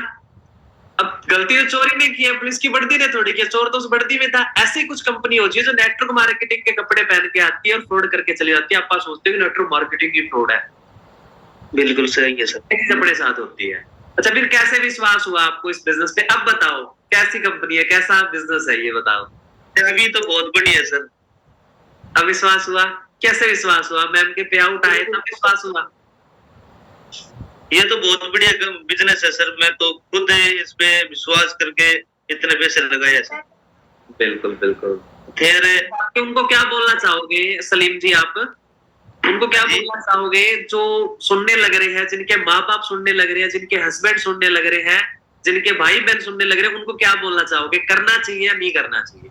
S1: अब गलती तो चोरी ने की है, पुलिस की वर्दी ने थोड़ी किया, चोर तो उस वर्दी में था। ऐसी कुछ कंपनी होती है जो नेटवर्क मार्केटिंग के कपड़े पहन के आती है और फ्रॉड करके चली जाती है। आप सोचते हो कि नेटवर्क मार्केटिंग की फ्रॉड है,
S2: बिल्कुल सही है सर,
S1: कपड़े साथ होती है। अच्छा, फिर कैसे विश्वास हुआ आपको इस बिजनेस पे? अब बताओ कैसी कंपनी है, कैसा बिजनेस है, ये बताओ।
S2: अभी तो बहुत बढ़िया है सर।
S1: अब विश्वास हुआ? कैसे विश्वास हुआ? मैम के पे आउट आए तब विश्वास हुआ?
S2: ये तो बहुत बढ़िया बिजनेस है सर, मैं तो खुद इस पे विश्वास करके इतने पैसे लगाए सर।
S1: बिल्कुल बिल्कुल।
S2: फिर
S1: उनको क्या बोलना चाहोगे सलीम जी, आप उनको क्या बोलना चाहोगे जो सुनने लग रहे हैं, जिनके माँ बाप सुनने लग रहे हैं, जिनके हस्बैंड सुनने लग रहे हैं, जिनके भाई बहन सुनने लग रहे हैं, उनको क्या बोलना चाहोगे? करना चाहिए या नहीं करना चाहिए?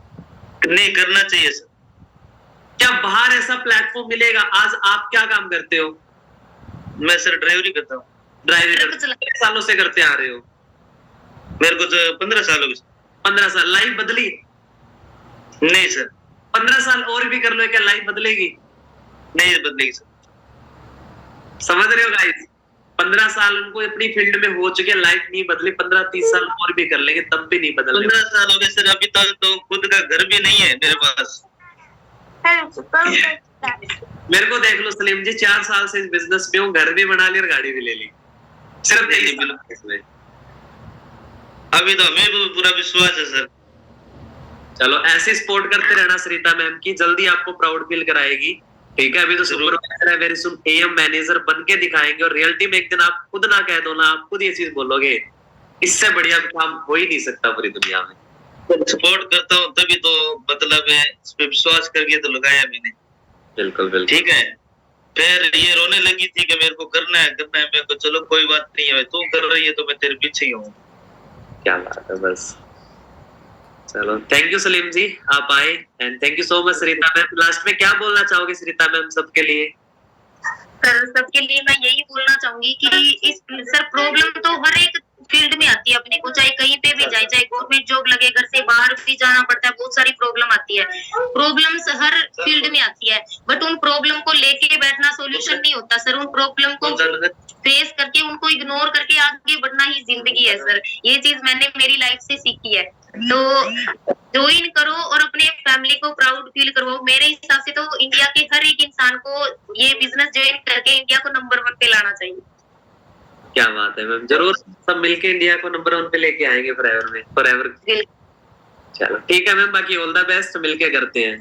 S2: नहीं करना चाहिए सर।
S1: क्या बाहर ऐसा प्लेटफॉर्म मिलेगा? आज आप क्या काम करते हो?
S2: मैं सर ड्राइवरी करता हूँ।
S1: ड्राइवरी कितने सालों से करते आ रहे हो?
S2: मेरे को तो 15 साल हो गए।
S1: 15 साल। लाइफ बदली?
S2: नहीं सर।
S1: 15 साल और भी कर लो, क्या लाइफ बदलेगी?
S2: नहीं बदलेगी सर।
S1: समझ रहे हो गाइस? 15 साल उनको अपनी फील्ड में हो चुके, लाइफ नहीं बदली, 15-30 साल और भी कर लेंगे तब भी नहीं बदल।
S2: 15 साल हो गए सर, अभी तक तो खुद का घर भी नहीं है मेरे पास।
S1: मेरे को देख लो सलीम जी, 4 साल से इस बिजनेस में हूँ, घर भी बना ली और गाड़ी भी ले ली, सिर्फ इसमें।
S2: अभी तो हमें भी पूरा विश्वास है सर।
S1: चलो ऐसे सपोर्ट करते रहना सरिता मैम की, जल्दी आपको प्राउड फील कराएगी, ठीक है? अभी तो सुपरवाइजर है, वेरी सुन एएम मैनेजर बन के दिखाएंगे, और रियलिटी में एक दिन आप खुद ना कह दो ना, आप खुद ये चीज बोलोगे, इससे बढ़िया काम हो ही नहीं सकता पूरी दुनिया में।
S2: सपोर्ट करता हूँ तभी तो, मतलब है इस पे विश्वास करके तो लगाया मैंने।
S1: बिल्कुल बिल्कुल,
S2: ठीक है। फिर ये रोने लगी थी कि मेरे को करना है मेरे को, चलो कोई बात नहीं है, तू कर रही है तो मैं तेरे पीछे ही हूँ।
S1: क्या बात है, बस चलो थैंक यू सलीम जी, आप आए, and thank you so much Sarita ma'am. Last में क्या बोलना चाहोगे सरिता मैम सबके लिए?
S3: सर सबके लिए मैं यही बोलना चाहूंगी कि इस सर प्रॉब्लम तो हर एक फील्ड में आती है अपने को, चाहे कहीं पे भी जाए, चाहे गवर्नमेंट जॉब लगे, घर से बाहर भी जाना पड़ता है, बहुत सारी प्रॉब्लम आती है। प्रॉब्लम्स हर फील्ड में आती है, बट उन प्रॉब्लम को लेके बैठना सॉल्यूशन नहीं होता सर। उन प्रॉब्लम को फेस करके, उनको इग्नोर करके आगे बढ़ना ही जिंदगी है सर। ये चीज मैंने मेरी लाइफ से सीखी है। तो ज्वाइन करो और अपने फैमिली को प्राउड फील करवाओ। मेरे हिसाब से तो इंडिया के हर एक इंसान को ये बिजनेस ज्वाइन करके इंडिया को नंबर 1 पे लाना चाहिए।
S1: क्या बात है मैम, जरूर सब मिलके इंडिया को नंबर 1 पे लेके आएंगे फॉरएवर में, फॉरएवर। चलो ठीक है मैम, बाकी ऑल द बेस्ट, मिलके करते हैं।